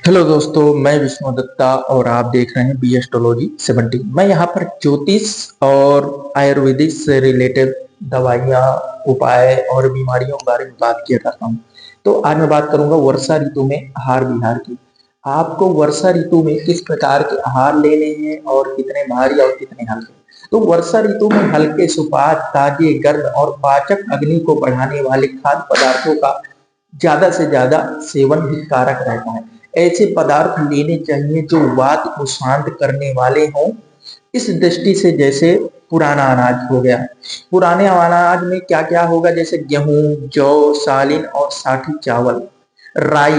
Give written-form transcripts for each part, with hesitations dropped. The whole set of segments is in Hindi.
हेलो दोस्तों, मैं विष्णु दत्ता और आप देख रहे हैं बी एस्ट्रोलॉजी 70। मैं यहाँ पर ज्योतिष और आयुर्वेदिक से रिलेटेड दवाइयाँ, उपाय और बीमारियों के बारे में बात किया करता हूँ। तो आज मैं बात करूंगा वर्षा ऋतु में आहार विहार की। आपको वर्षा ऋतु में किस प्रकार के आहार लेने हैं और कितने भारी और कितने हल्के। तो वर्षा ऋतु में हल्के सुपाच्य, ताजे, गर्म और पाचक अग्नि को बढ़ाने वाले खाद्य पदार्थों का ज्यादा से ज्यादा सेवन हितकारक रहता है। ऐसे पदार्थ लेने चाहिए जो वात को शांत करने वाले हों। इस दृष्टि से जैसे पुराना अनाज हो गया। पुराने अनाज में क्या क्या होगा, जैसे गेहूं, जौ, सालिन और साठी चावल, राई,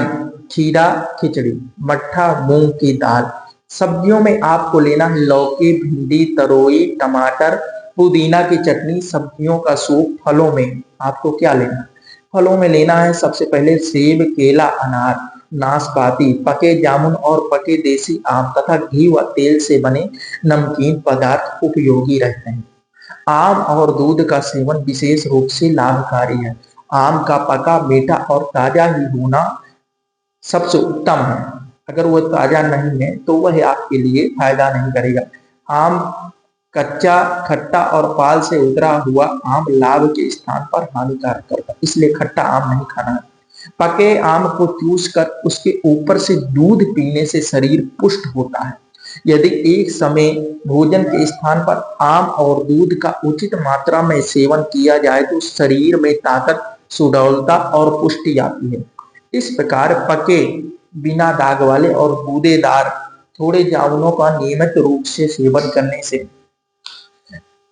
खीरा, खिचड़ी, मट्ठा, मूंग की दाल। सब्जियों में आपको लेना है लौकी, भिंडी, तरोई, टमाटर, पुदीना की चटनी, सब्जियों का सूप। फलों में आपको क्या लेना है? फलों में लेना है सबसे पहले सेब, केला, अनार, नाशपाती, पके जामुन और पके देसी आम तथा घी व तेल से बने नमकीन पदार्थ उपयोगी रहते हैं। आम और दूध का सेवन विशेष रूप से लाभकारी है। आम का पका, मीठा और ताजा ही होना सबसे उत्तम है। अगर वह ताजा नहीं है तो वह आपके लिए फायदा नहीं करेगा। आम कच्चा, खट्टा और पाल से उतरा हुआ आम लाभ के स्थान पर हानिकारक करता है, इसलिए खट्टा आम नहीं खाना है। पके आम को चूस कर उसके ऊपर से दूध पीने से शरीर पुष्ट होता है। यदि एक समय भोजन के स्थान पर आम और दूध का उचित मात्रा में सेवन किया जाए तो शरीर में ताकत, सुडौलता और पुष्टि आती है। इस प्रकार पके, बिना दाग वाले और गूदेदार थोड़े जामुनों का नियमित रूप से सेवन करने से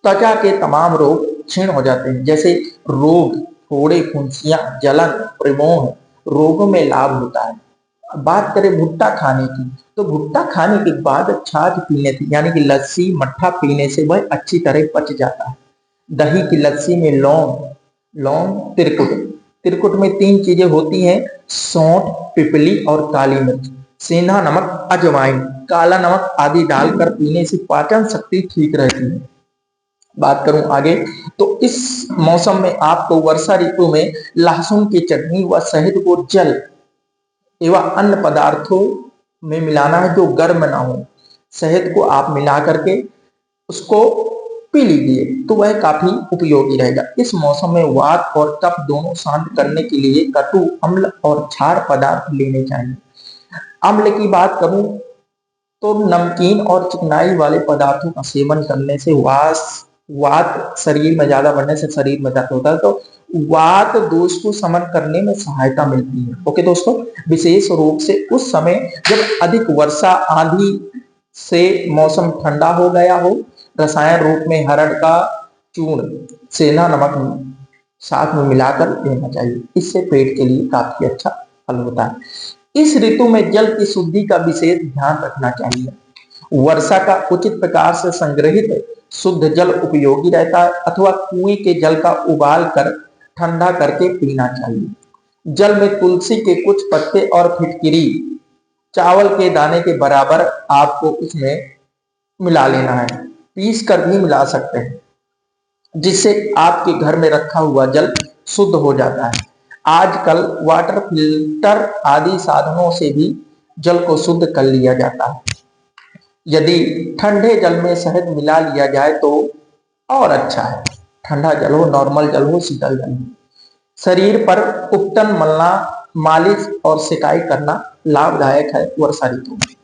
त्वचा के तमाम रोग क्षीण हो जाते हैं, जैसे रोग, फोड़े, फुंसियां, जलन, प्रमोह रोगों में लाभ होता है। बात करें भुट्टा खाने की, तो भुट्टा खाने के बाद छाछ पीने से, यानी कि लस्सी, मट्ठा पीने से वह अच्छी तरह पच जाता है। दही की लस्सी में लौंग, तिरकुट। तिरकुट में तीन चीजें होती हैं: सौंठ, पिपली और काली मिर्च। सेंधा नमक, अजवाइन, काला नमक आदि डालकर पीने से पाचन शक्ति ठीक रहती है। बात करूं आगे, तो इस मौसम में आपको वर्षा ऋतु में लहसुन की चटनी व शहद को जल एवं अन्य पदार्थों में मिलाना है जो गर्म ना हो। शहद को आप मिला करके उसको पी लीजिए तो वह काफी उपयोगी रहेगा। इस मौसम में वात और कफ दोनों शांत करने के लिए कटु, अम्ल और क्षार पदार्थ लेने चाहिए। अम्ल की बात करूं तो नमकीन और चिकनाई वाले पदार्थों का सेवन करने से वात शरीर में ज्यादा बढ़ने से शरीर में दर्द होता है, तो वात दोष को शमन करने में सहायता मिलती है। ओके दोस्तों, विशेष रूप से उस समय जब अधिक वर्षा, आंधी से मौसम ठंडा हो गया हो, रसायन रूप में हरड़ का चूर्ण, सेंधा नमक साथ में मिलाकर लेना चाहिए। इससे पेट के लिए काफी अच्छा फल होता है। इस ऋतु में जल की शुद्धि का विशेष ध्यान रखना चाहिए। वर्षा का उचित प्रकार से संग्रहित शुद्ध जल उपयोगी रहता है, अथवा कुएं के जल का उबाल कर ठंडा करके पीना चाहिए। जल में तुलसी के कुछ पत्ते और फिटकिरी चावल के दाने के बराबर आपको उसमें मिला लेना है। पीस कर भी मिला सकते हैं, जिससे आपके घर में रखा हुआ जल शुद्ध हो जाता है। आजकल वाटर फिल्टर आदि साधनों से भी जल को शुद्ध कर लिया जाता है। यदि ठंडे जल में शहद मिला लिया जाए तो और अच्छा है। ठंडा जल हो, नॉर्मल जल हो, शीतल जल हो। शरीर पर उपटन मलना, मालिश और सिकाई करना लाभदायक है वर्षा ऋतु में।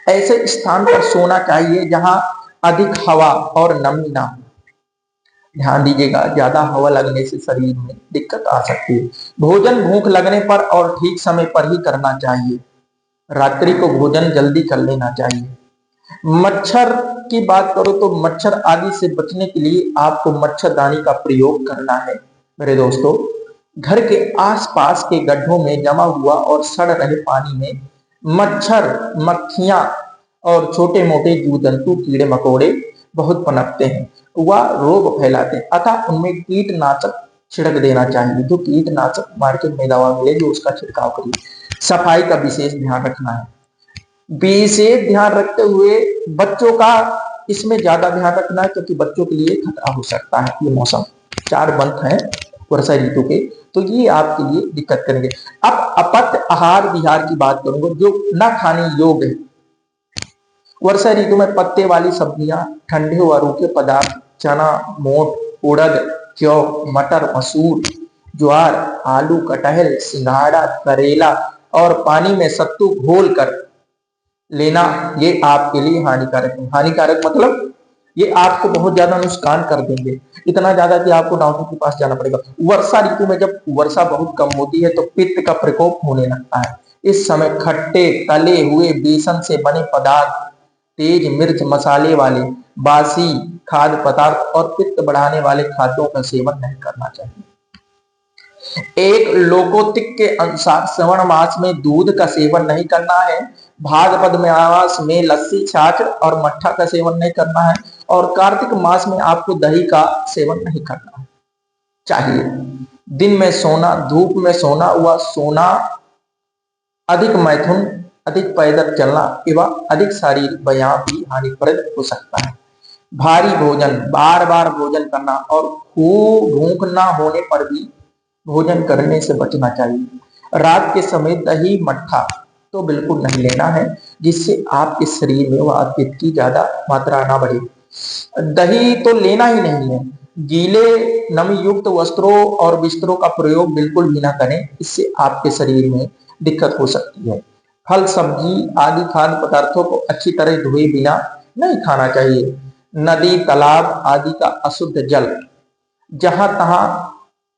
ऐसे स्थान पर सोना चाहिए जहां अधिक हवा और नमी ना हो। ध्यान दीजिएगा, ज्यादा हवा लगने से शरीर में दिक्कत आ सकती है। भोजन भूख लगने पर और ठीक समय पर ही करना चाहिए। रात्रि को भोजन जल्दी कर लेना चाहिए। मच्छर की बात करो तो मच्छर आदि से बचने के लिए आपको मच्छरदानी का प्रयोग करना है। मेरे दोस्तों, घर के आसपास के गड्ढों में जमा हुआ और सड़ रहे पानी में मच्छर, मक्खियां और छोटे मोटे जीव जंतु, कीड़े मकोड़े बहुत पनपते हैं। वह रोग फैलाते हैं, अतः उनमें कीटनाशक छिड़क देना चाहिए। जो कीटनाशक मार्केट में दवा मिलेगी उसका छिड़काव करिए। सफाई का विशेष ध्यान रखना है। विशेष ध्यान रखते हुए बच्चों का इसमें ज्यादा ध्यान रखना है, क्योंकि बच्चों के लिए खतरा हो सकता है। ये मौसम 4 मंथ है, वर्षा ऋतु के, तो ये आपके लिए दिक्कत करेंगे। अब अपत्य आहार विहार की बात करूंगा जो न खाने योग्य है। वर्षा ऋतु में पत्ते वाली सब्जियां, ठंडे व रूखे पदार्थ, चना, मोठ, उड़द, जौ, मटर, मसूर, ज्वार, आलू, कटहल, सिंघाड़ा, करेला और पानी में सत्तू घोल कर लेना, ये आपके लिए हानिकारक है। हानिकारक मतलब ये आपको बहुत ज्यादा नुकसान कर देंगे, इतना ज्यादा कि आपको डॉक्टर के पास जाना पड़ेगा। वर्षा ऋतु में जब वर्षा बहुत कम होती है तो पित्त का प्रकोप होने लगता है। इस समय खट्टे तले हुए बेसन से बने पदार्थ, तेज मिर्च मसाले वाले बासी खाद्य पदार्थ और पित्त बढ़ाने वाले खाद्यों का सेवन नहीं करना चाहिए। एक लोकोतिक के अनुसार श्रवण मास में दूध का सेवन नहीं करना है, भाद्रपद मास में लस्सी, छाछ और मट्ठा का सेवन नहीं करना है, और कार्तिक मास में आपको दही का सेवन नहीं करना है चाहिए। दिन में सोना, धूप में सोना व सोना, अधिक मैथुन, अधिक पैदल चलना एवं अधिक शारीरिक व्यायाम भी हानिप्रद हो सकता है। भारी भोजन, बार बार भोजन करना और खूब भूख न होने पर भी भोजन करने से बचना चाहिए। रात के समय दही मट्ठा तो बिल्कुल नहीं लेना है, जिससे आपके शरीर में वह पित्त की ज्यादा मात्रा ना बढ़े। दही तो लेना ही नहीं है। गीले नमी युक्त वस्त्रों और बिस्तरों का प्रयोग बिल्कुल भी ना करें, इससे आपके शरीर में दिक्कत हो सकती है। फल, सब्जी आदि खाद्य पदार्थों को अच्छी तरह धोए बिना नहीं खाना चाहिए। नदी, तालाब आदि का अशुद्ध जल, जहां तहां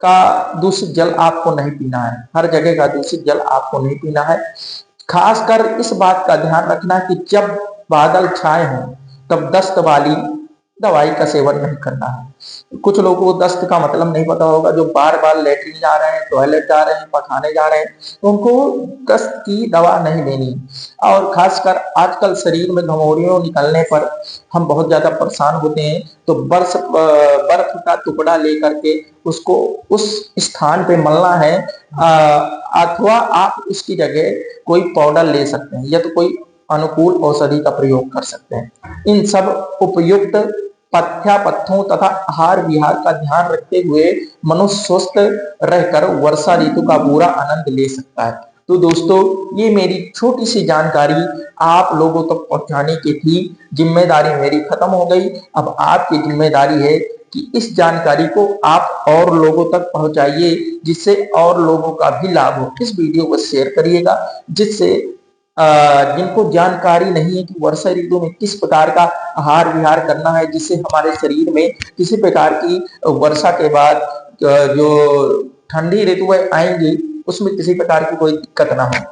का दूषित जल आपको नहीं पीना है। हर जगह का दूषित जल आपको नहीं पीना है। खासकर इस बात का ध्यान रखना कि जब बादल छाए हों तब दस्त वाली दवाई का सेवन नहीं करना है। कुछ लोगों को दस्त का मतलब नहीं पता होगा, जो बार बार लेटरिन जा रहे हैं, टॉयलेट जा रहे हैं, पखाने जा रहे हैं, तो उनको दस्त की दवा नहीं लेनी। और खासकर आजकल शरीर में घमौरियों निकलने पर हम बहुत ज्यादा परेशान होते हैं, तो बर्फ का टुकड़ा लेकर के उसको उस स्थान पे मलना है, अथवा आप उसकी जगह कोई पाउडर ले सकते हैं या तो कोई अनुकूल औषधि का प्रयोग कर सकते हैं। इन सब उपयुक्त पथ्यों तथा आहार विहार का ध्यान रखते हुए मनुष्य स्वस्थ रहकर वर्षा ऋतु का पूरा आनंद ले सकता है। तो दोस्तों, ये मेरी छोटी सी जानकारी आप लोगों तक पहुंचाने की थी। जिम्मेदारी मेरी खत्म हो गई, अब आपकी जिम्मेदारी है कि इस जानकारी को आप और लोगों तक पहुंचाइए, जिससे और लोगों का भी लाभ हो। इस वीडियो को शेयर करिएगा, जिससे जिनको जानकारी नहीं है कि वर्षा ऋतु में किस प्रकार का आहार विहार करना है, जिससे हमारे शरीर में किसी प्रकार की वर्षा के बाद जो ठंडी ऋतु आएंगी उसमें किसी प्रकार की कोई दिक्कत ना हो।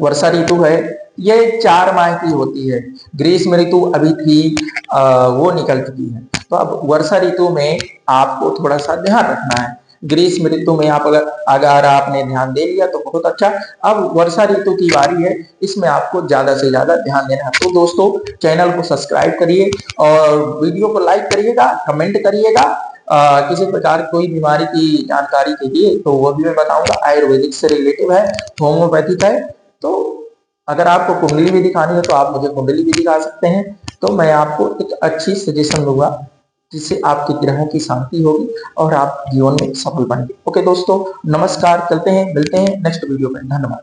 वर्षा ऋतु है, ये 4 माह की होती है। ग्रीष्म ऋतु अभी थी, वो निकल चुकी है। तो अब वर्षा ऋतु में आपको थोड़ा सा ध्यान रखना है। ग्रीष्म ऋतु में आप अगर आपने ध्यान दे लिया तो बहुत अच्छा। अब वर्षा ऋतु की बारी है, इसमें आपको ज्यादा से ज्यादा ध्यान देना है। तो दोस्तों, चैनल को सब्सक्राइब करिए और वीडियो को लाइक करिएगा, कमेंट करिएगा। किसी प्रकार कोई बीमारी की जानकारी चाहिए तो वो भी मैं बताऊंगा। आयुर्वेदिक से रिलेटिव है, होम्योपैथिक है। तो अगर आपको कुंडली भी दिखानी है तो आप मुझे कुंडली भी दिखा सकते हैं, तो मैं आपको एक अच्छी सजेशन दूंगा, जिससे आपकी ग्रहों की शांति होगी और आप जीवन में सफल बनेंगे। ओके दोस्तों, नमस्कार, चलते हैं, मिलते हैं नेक्स्ट वीडियो में। धन्यवाद।